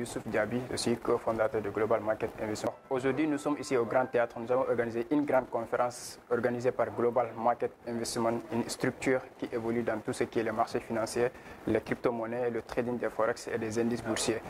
Youssouf Diaby, je suis cofondateur de Global Market Investment. Aujourd'hui, nous sommes ici au Grand Théâtre. Nous avons organisé une grande conférence organisée par Global Market Investment, une structure qui évolue dans tout ce qui est le marché financier, les crypto-monnaies, le trading des forex et des indices boursiers.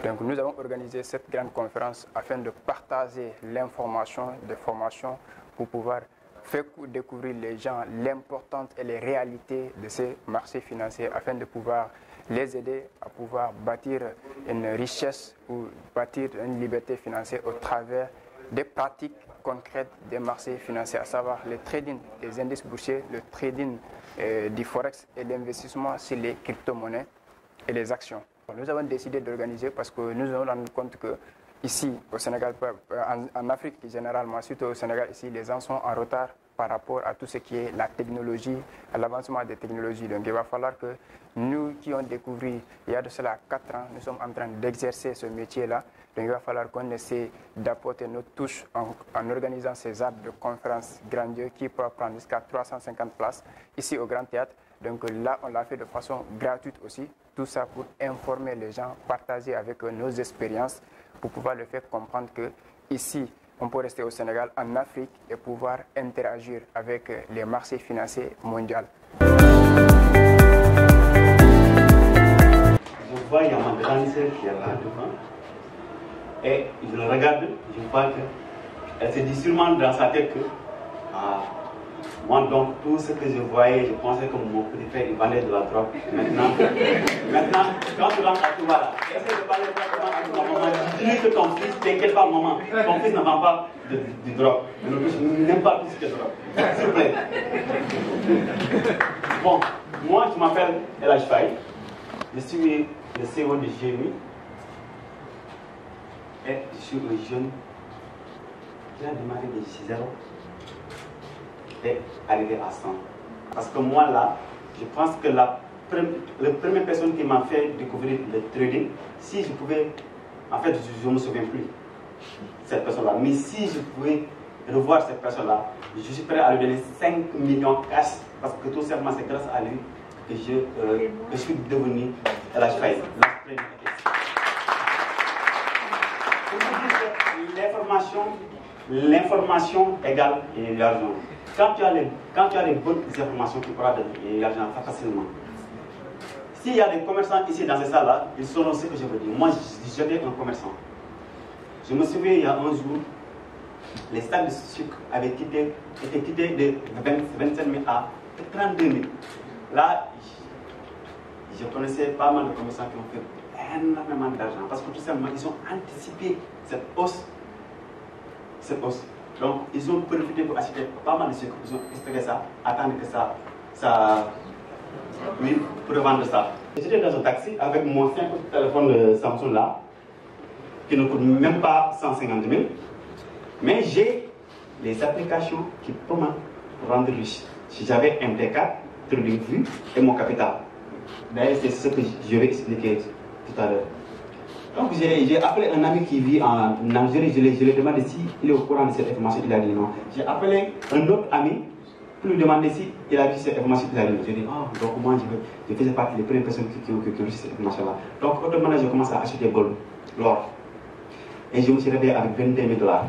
Donc, nous avons organisé cette grande conférence afin de partager l'information, des formations pour pouvoir faire découvrir les gens l'importance et les réalités de ces marchés financiers afin de pouvoir les aider à pouvoir bâtir une richesse ou bâtir une liberté financière au travers des pratiques concrètes des marchés financiers, à savoir le trading des indices boursiers, le trading du forex et l'investissement sur les crypto-monnaies et les actions. Nous avons décidé d'organiser parce que nous nous avons rendu compte que ici, au Sénégal, en Afrique généralement, surtout au Sénégal, ici, les gens sont en retard par rapport à tout ce qui est la technologie, à l'avancement des technologies. Donc il va falloir que nous qui ont découvert il y a de cela 4 ans, nous sommes en train d'exercer ce métier-là. Donc il va falloir qu'on essaie d'apporter notre touche en organisant ces actes de conférences grandioses qui peuvent prendre jusqu'à 350 places ici au Grand Théâtre. Donc là, on l'a fait de façon gratuite aussi. Tout ça pour informer les gens, partager avec eux nos expériences pour pouvoir leur faire comprendre que ici, on peut rester au Sénégal, en Afrique et pouvoir interagir avec les marchés financiers mondiaux. Je vois, il y a ma grande sœur qui est là devant. Et je le regarde, je vois qu'elle se dit sûrement dans sa tête que moi, donc, tout ce que je voyais, je pensais que mon petit frère, il vendait de la drogue. Maintenant, quand tu rentres à tout là, essaie de parler directement à ton maman. Dis que ton fils, t'inquiète pas, maman, ton fils ne vend pas de drogue. Je n'aime pas tout ce qui est drogue. S'il vous plaît. Bon, moi, je m'appelle El Faye. Je suis le CEO de GMI. Et je suis un jeune qui a démarré de 0 et arrivé à 100. Parce que moi là, je pense que la première personne qui m'a fait découvrir le trading, si je pouvais, en fait je ne me souviens plus cette personne-là, mais si je pouvais revoir cette personne-là, je suis prêt à lui donner 5 millions cash, parce que tout simplement c'est grâce à lui que je suis devenu LH Faye. L'information égale l'argent. Quand tu as les bonnes informations, tu pourras donner l'argent facilement. S'il y a des commerçants ici dans ces salles-là, ils sauront ce que je veux dire. Moi, j'étais un commerçant. Je me souviens, il y a un jour, les sacs de sucre avaient été quittés de 25 000 à 32 000. Là, je connaissais pas mal de commerçants qui ont fait énormément d'argent parce que tout simplement, ils ont anticipé cette hausse. Donc, ils ont profité pour acheter pas mal de sucre. Ils ont espéré ça, attendre que ça oui, pour revendre ça. J'étais dans un taxi avec mon simple téléphone de Samsung là, qui ne coûte même pas 150 000. Mais j'ai les applications qui peuvent me rendre riche. Si j'avais un T4, TradingView et mon capital. D'ailleurs, c'est ce que je vais expliquer tout à l'heure. Donc j'ai appelé un ami qui vit en Algérie, je lui ai demandé s'il est au courant de cette information, il a dit non. J'ai appelé un autre ami pour lui demander s'il a vu cette information, il a dit non. J'ai dit donc moi je faisais partie des premières personnes qui ont vu cette information-là. Donc automatiquement j'ai commencé à acheter l'or. Et je me suis réveillé avec 22 000 $.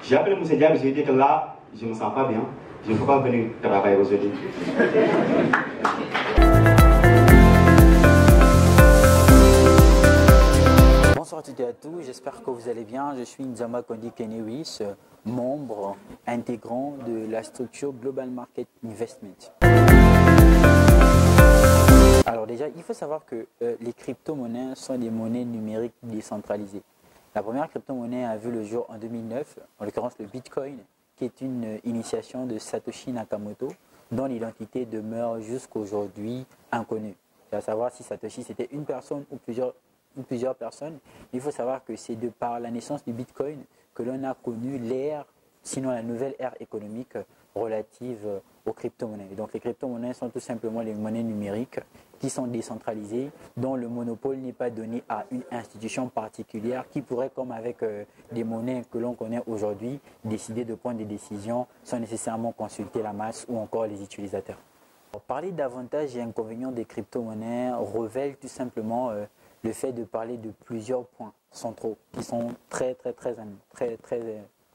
J'ai appelé M. Diaby, j'ai dit que là, je ne me sens pas bien, je ne peux pas venir travailler aujourd'hui. Bonsoir à toutes et à tous, j'espère que vous allez bien. Je suis Nzama Kondi Kenewis, membre intégrant de la structure Global Market Investment. Alors déjà, il faut savoir que les crypto-monnaies sont des monnaies numériques décentralisées. La première crypto-monnaie a vu le jour en 2009, en l'occurrence le Bitcoin, qui est une initiation de Satoshi Nakamoto, dont l'identité demeure jusqu'aujourd'hui inconnue. À savoir si Satoshi c'était une personne ou plusieurs personnes. Il faut savoir que c'est de par la naissance du Bitcoin que l'on a connu l'ère, sinon la nouvelle ère économique relative aux crypto-monnaies. Donc les crypto-monnaies sont tout simplement les monnaies numériques qui sont décentralisées, dont le monopole n'est pas donné à une institution particulière qui pourrait, comme avec des monnaies que l'on connaît aujourd'hui, décider de prendre des décisions sans nécessairement consulter la masse ou encore les utilisateurs. Pour parler d'avantages et inconvénients des crypto-monnaies révèle tout simplement le fait de parler de plusieurs points centraux qui sont très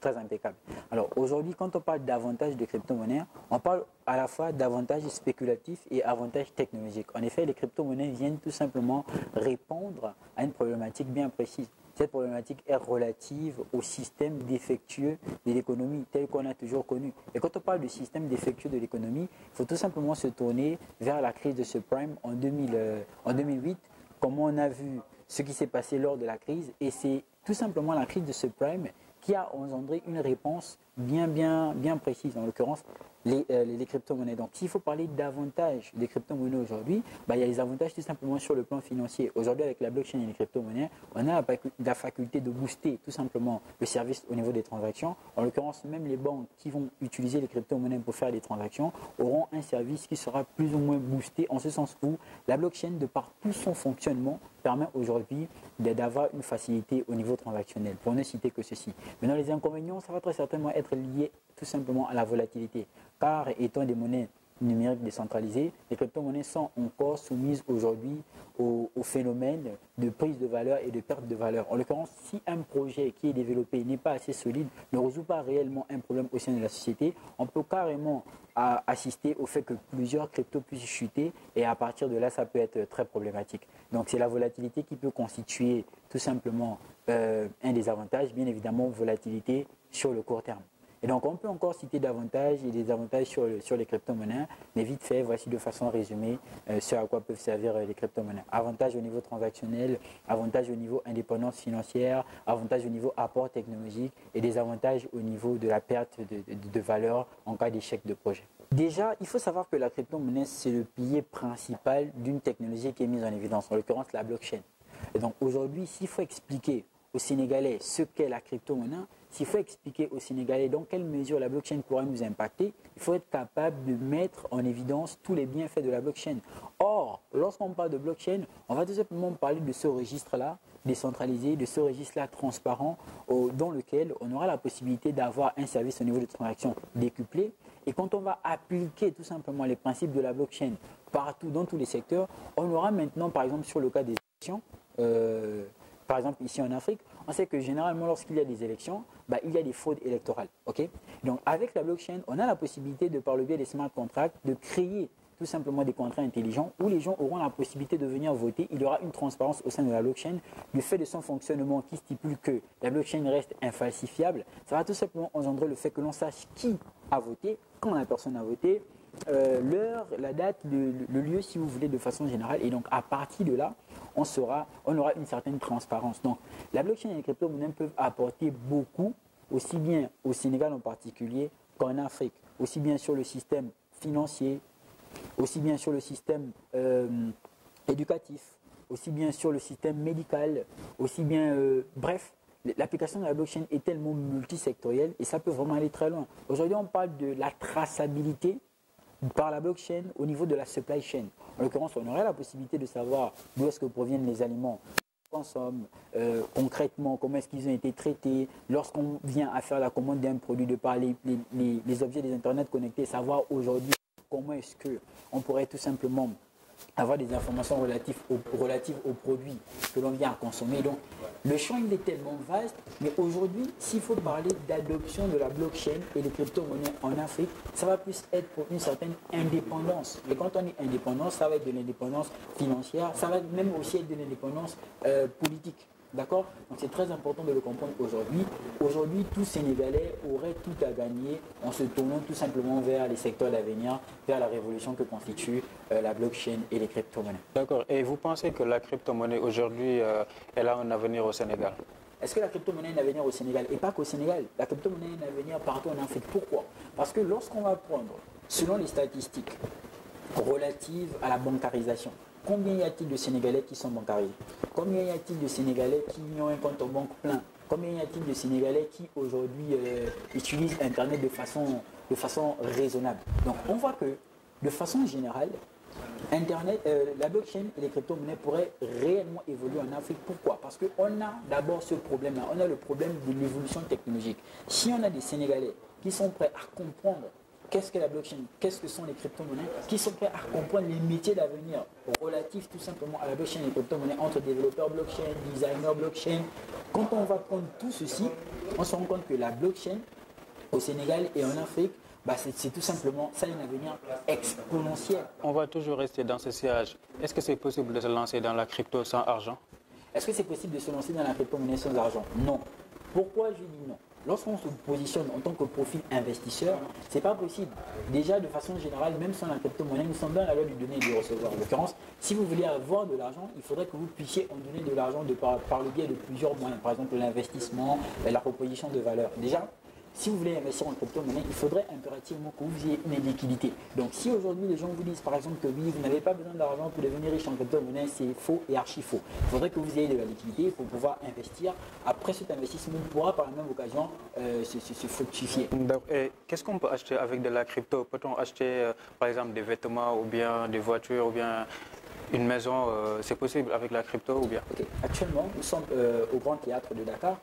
impeccables. Alors aujourd'hui, quand on parle d'avantages de crypto-monnaies, on parle à la fois d'avantages spéculatifs et avantages technologiques. En effet, les crypto-monnaies viennent tout simplement répondre à une problématique bien précise. Cette problématique est relative au système défectueux de l'économie tel qu'on a toujours connu. Et quand on parle du système défectueux de l'économie, il faut tout simplement se tourner vers la crise de subprime en 2008, comme on a vu ce qui s'est passé lors de la crise. Et c'est tout simplement la crise de subprime qui a engendré une réponse bien précise, en l'occurrence les crypto-monnaies. Donc s'il faut parler davantage des crypto-monnaies aujourd'hui, il y a les avantages tout simplement sur le plan financier. Aujourd'hui, avec la blockchain et les crypto-monnaies, on a la faculté de booster tout simplement le service au niveau des transactions. En l'occurrence, même les banques qui vont utiliser les crypto-monnaies pour faire des transactions auront un service qui sera plus ou moins boosté, en ce sens où la blockchain, de par tout son fonctionnement, permet aujourd'hui d'avoir une facilité au niveau transactionnel, pour ne citer que ceci. Maintenant, les inconvénients, ça va très certainement être lié tout simplement à la volatilité, car étant des monnaies numériques décentralisées, les crypto-monnaies sont encore soumises aujourd'hui au phénomène de prise de valeur et de perte de valeur. En l'occurrence, si un projet qui est développé n'est pas assez solide, ne résout pas réellement un problème au sein de la société, on peut carrément assister au fait que plusieurs cryptos puissent chuter, et à partir de là, ça peut être très problématique. Donc c'est la volatilité qui peut constituer tout simplement un des avantages, bien évidemment, volatilité sur le court terme. Et donc, on peut encore citer davantage et des avantages sur les crypto-monnaies, mais vite fait, voici de façon résumée ce à quoi peuvent servir les crypto-monnaies. Avantages au niveau transactionnel, avantages au niveau indépendance financière, avantages au niveau apport technologique et des avantages au niveau de la perte de valeur en cas d'échec de projet. Déjà, il faut savoir que la crypto-monnaie, c'est le pilier principal d'une technologie qui est mise en évidence, en l'occurrence la blockchain. Et donc aujourd'hui, s'il faut expliquer aux Sénégalais ce qu'est la crypto-monnaie, s'il faut expliquer aux Sénégalais dans quelle mesure la blockchain pourrait nous impacter, il faut être capable de mettre en évidence tous les bienfaits de la blockchain. Or, lorsqu'on parle de blockchain, on va tout simplement parler de ce registre-là décentralisé, de ce registre-là transparent, dans lequel on aura la possibilité d'avoir un service au niveau de transaction décuplé. Et quand on va appliquer tout simplement les principes de la blockchain partout, dans tous les secteurs, on aura maintenant, par exemple, sur le cas des élections, par exemple ici en Afrique, on sait que généralement lorsqu'il y a des élections, il y a des fraudes électorales. Okay. Donc avec la blockchain, on a la possibilité de, par le biais des smart contracts, de créer tout simplement des contrats intelligents où les gens auront la possibilité de venir voter. Il y aura une transparence au sein de la blockchain. Du fait de son fonctionnement qui stipule que la blockchain reste infalsifiable, ça va tout simplement engendrer le fait que l'on sache qui a voté, quand la personne a voté, l'heure, la date, le lieu, si vous voulez, de façon générale. Et donc, à partir de là, on aura une certaine transparence. Donc, la blockchain et les crypto-monnaies peuvent apporter beaucoup, aussi bien au Sénégal en particulier qu'en Afrique, aussi bien sur le système financier, aussi bien sur le système éducatif, aussi bien sur le système médical, aussi bien, bref, l'application de la blockchain est tellement multisectorielle et ça peut vraiment aller très loin. Aujourd'hui, on parle de la traçabilité par la blockchain au niveau de la supply chain. En l'occurrence, on aurait la possibilité de savoir d'où est-ce que proviennent les aliments qu'on consomme, concrètement, comment est-ce qu'ils ont été traités. Lorsqu'on vient à faire la commande d'un produit, de par les objets des internets connectés, savoir aujourd'hui comment est-ce qu'on pourrait tout simplement avoir des informations relatives aux produits que l'on vient à consommer. Donc, le champ, il est tellement vaste, mais aujourd'hui, s'il faut parler d'adoption de la blockchain et des crypto-monnaies en Afrique, ça va plus être pour une certaine indépendance. Et quand on dit indépendance, ça va être de l'indépendance financière, ça va même aussi être de l'indépendance politique. D'accord? Donc c'est très important de le comprendre aujourd'hui. Aujourd'hui, tout Sénégalais aurait tout à gagner en se tournant tout simplement vers les secteurs d'avenir, vers la révolution que constitue la blockchain et les crypto-monnaies. D'accord. Et vous pensez que la crypto-monnaie aujourd'hui, elle a un avenir au Sénégal? Est-ce que la crypto-monnaie a un avenir au Sénégal? Et pas qu'au Sénégal. La crypto-monnaie a un avenir partout en Afrique. Pourquoi? Parce que lorsqu'on va prendre, selon les statistiques relatives à la bancarisation, combien y a-t-il de Sénégalais qui sont bancarisés? Combien y a-t-il de Sénégalais qui ont un compte en banque plein? Combien y a-t-il de Sénégalais qui aujourd'hui utilisent Internet de façon raisonnable? Donc on voit que de façon générale, Internet, la blockchain et les crypto-monnaies pourraient réellement évoluer en Afrique. Pourquoi? Parce qu'on a d'abord ce problème-là, on a le problème de l'évolution technologique. Si on a des Sénégalais qui sont prêts à comprendre qu'est-ce que la blockchain, qu'est-ce que sont les crypto-monnaies, qui sont prêts à comprendre les métiers d'avenir relatifs tout simplement à la blockchain et les crypto-monnaies entre développeurs blockchain, designers blockchain. Quand on va prendre tout ceci, on se rend compte que la blockchain au Sénégal et en Afrique, c'est tout simplement, ça a un avenir exponentiel. On va toujours rester dans ce sillage. Est-ce que c'est possible de se lancer dans la crypto sans argent? Est-ce que c'est possible de se lancer dans la crypto-monnaie sans argent? Non. Pourquoi je dis non? Lorsqu'on se positionne en tant que profil investisseur, ce n'est pas possible. Déjà, de façon générale, même sans la crypto-monnaie, nous sommes dans la loi du donner et du recevoir. En l'occurrence, si vous voulez avoir de l'argent, il faudrait que vous puissiez en donner de l'argent par le biais de plusieurs moyens. Par exemple, l'investissement, la proposition de valeur. Déjà, si vous voulez investir en crypto-monnaie, il faudrait impérativement que vous ayez une liquidité. Donc si aujourd'hui les gens vous disent par exemple que oui, vous n'avez pas besoin d'argent pour devenir riche en crypto-monnaie, c'est faux et archi faux. Il faudrait que vous ayez de la liquidité pour pouvoir investir. Après cet investissement, on pourra par la même occasion se fructifier. Et qu'est-ce qu'on peut acheter avec de la crypto? Peut-on acheter par exemple des vêtements ou bien des voitures ou bien une maison? C'est possible avec la crypto ou bien? Okay. Actuellement, nous sommes au Grand Théâtre de Dakar.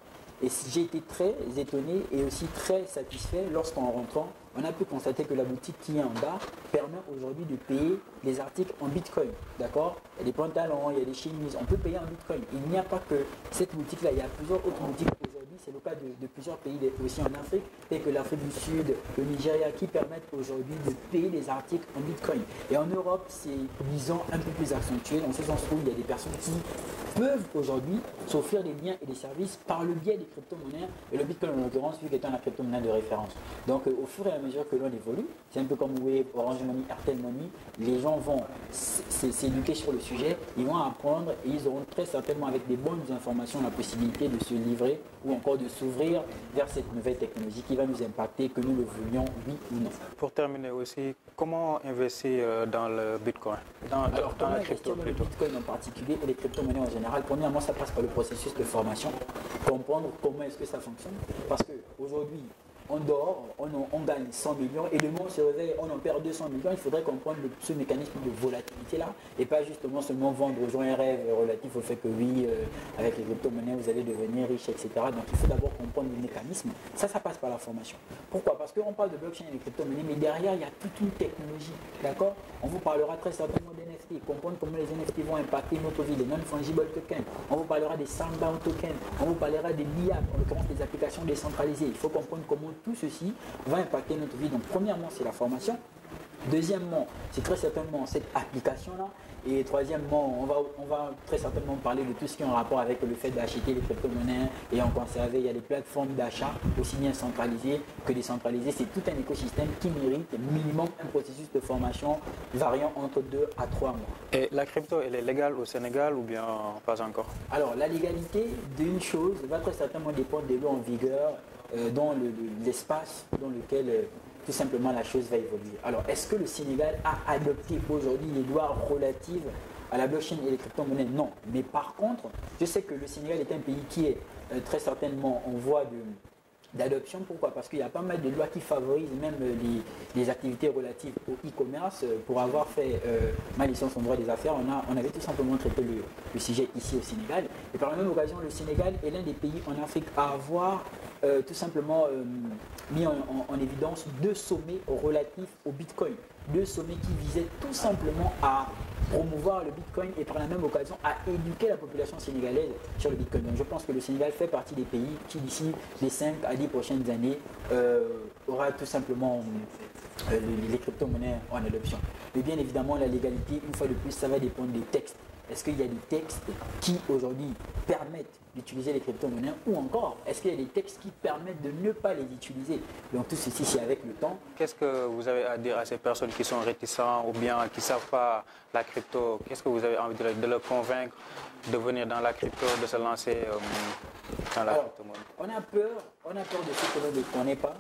Et j'ai été très étonné et aussi très satisfait lorsqu'en rentrant, on a pu constater que la boutique qui est en bas permet aujourd'hui de payer les articles en Bitcoin. D'accord? Il y a des pantalons, il y a des chemises, on peut payer en Bitcoin. Il n'y a pas que cette boutique-là, il y a plusieurs autres boutiques aujourd'hui. C'est le cas de plusieurs pays aussi en Afrique, tels que l'Afrique du Sud, le Nigeria, qui permettent aujourd'hui de payer les articles en Bitcoin. Et en Europe, c'est, disons, un peu plus accentué, dans ce sens où il y a des personnes qui peuvent aujourd'hui s'offrir des biens et des services par le biais des crypto-monnaies, et le Bitcoin en l'occurrence, vu qu'étant la crypto-monnaie de référence. Donc au fur et à mesure que l'on évolue, c'est un peu comme Wave, Orange Money, Airtel Money, les gens vont s'éduquer sur le sujet, ils vont apprendre et ils auront très certainement avec des bonnes informations la possibilité de se livrer ou encore de s'ouvrir vers cette nouvelle technologie qui va nous impacter, que nous le voulions, oui ou non. Pour terminer aussi, comment investir dans le Bitcoin, dans la crypto le Bitcoin en particulier et les crypto-monnaies en général? Premièrement, ça passe par le processus de formation, comprendre comment est-ce que ça fonctionne, parce qu'aujourd'hui, on dort, on gagne 100 millions et le monde se réveille, on en perd 200 millions. Il faudrait comprendre ce mécanisme de volatilité-là et pas justement seulement vendre aux gens un rêve relatif au fait que oui, avec les crypto-monnaies, vous allez devenir riche, etc. Donc il faut d'abord comprendre le mécanisme. Ça passe par la formation. Pourquoi? Parce qu'on parle de blockchain et de crypto-monnaies, mais derrière, il y a toute une technologie. D'accord? On vous parlera très certainement d'NFT, comprendre comment les NFT vont impacter notre vie, les non-fungible tokens. On vous parlera des sandbound tokens. On vous parlera des LIA, en l'occurrence des applications décentralisées. Il faut comprendre comment tout ceci va impacter notre vie. Donc premièrement, c'est la formation. Deuxièmement, c'est très certainement cette application-là. Et troisièmement, on va très certainement parler de tout ce qui est en rapport avec le fait d'acheter les crypto-monnaies et en conserver. Il y a des plateformes d'achat aussi bien centralisées que décentralisées. C'est tout un écosystème qui mérite minimum un processus de formation variant entre 2 à 3 mois. Et la crypto, elle est légale au Sénégal ou bien pas encore? Alors, la légalité d'une chose va très certainement dépendre des lois en vigueur dans l'espace dans lequel tout simplement la chose va évoluer. Alors, est-ce que le Sénégal a adopté aujourd'hui les lois relatives à la blockchain et les crypto-monnaies? Non. Mais par contre, je sais que le Sénégal est un pays qui est très certainement en voie d'adoption. Pourquoi? Parce qu'il y a pas mal de lois qui favorisent même les activités relatives au e-commerce. Pour avoir fait ma licence en droit des affaires, on avait tout simplement traité le sujet ici au Sénégal. Et par la même occasion, le Sénégal est l'un des pays en Afrique à avoir tout simplement mis en évidence 2 sommets relatifs au Bitcoin. 2 sommets qui visaient tout simplement à promouvoir le Bitcoin et par la même occasion à éduquer la population sénégalaise sur le Bitcoin. Donc je pense que le Sénégal fait partie des pays qui d'ici les 5 à 10 prochaines années aura tout simplement les crypto-monnaies en adoption. Mais bien évidemment, la légalité, une fois de plus, ça va dépendre des textes. Est-ce qu'il y a des textes qui aujourd'hui permettent d'utiliser les crypto-monnaies ou encore est-ce qu'il y a des textes qui permettent de ne pas les utiliser? Donc tout ceci, c'est avec le temps. Qu'est-ce que vous avez à dire à ces personnes qui sont réticentes ou bien qui ne savent pas la crypto? Qu'est-ce que vous avez envie de leur convaincre de venir dans la crypto, de se lancer dans la crypto-monnaie? On a peur de ce que l'on ne connaît pas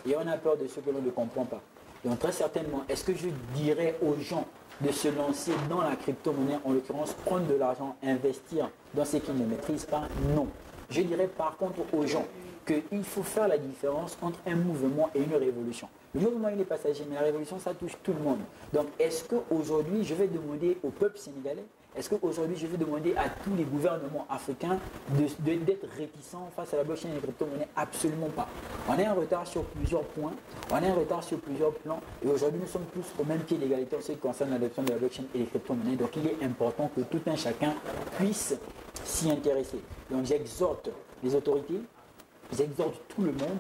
et on a peur de ce que l'on ne comprend pas. Donc très certainement, est-ce que je dirais aux gens de se lancer dans la crypto-monnaie, en l'occurrence prendre de l'argent, investir dans ce qu'ils ne maîtrisent pas? Non. Je dirais par contre aux gens qu'il faut faire la différence entre un mouvement et une révolution. Le mouvement, il est passager, mais la révolution, ça touche tout le monde. Donc, est-ce qu'aujourd'hui, je vais demander au peuple sénégalais, Est-ce qu'aujourd'hui, je vais demander à tous les gouvernements africains d'être réticents face à la blockchain et les crypto-monnaies? Absolument pas. On est en retard sur plusieurs points, on est en retard sur plusieurs plans, et aujourd'hui, nous sommes tous au même pied d'égalité en ce qui concerne l'adoption de la blockchain et les crypto-monnaies. Donc, il est important que tout un chacun puisse s'y intéresser. Donc, j'exhorte les autorités, j'exhorte tout le monde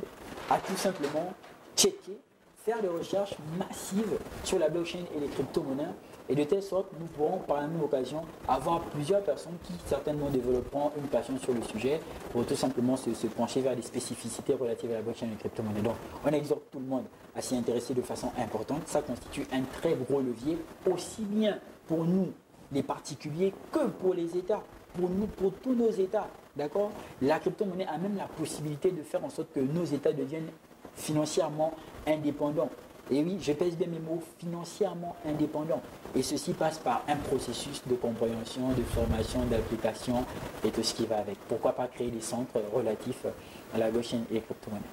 à tout simplement checker, faire des recherches massives sur la blockchain et les crypto-monnaies, et de telle sorte nous pourrons par la même occasion avoir plusieurs personnes qui certainement développeront une passion sur le sujet pour tout simplement se pencher vers des spécificités relatives à la blockchain et les crypto-monnaies. Donc on exhorte tout le monde à s'y intéresser de façon importante. Ça constitue un très gros levier, aussi bien pour nous les particuliers que pour les États, pour tous nos États. D'accord? La crypto-monnaie a même la possibilité de faire en sorte que nos États deviennent financièrement indépendants. Et oui, je pèse bien mes mots, financièrement indépendants. Et ceci passe par un processus de compréhension, de formation, d'application et tout ce qui va avec. Pourquoi pas créer des centres relatifs à la blockchain et les crypto-monnaies?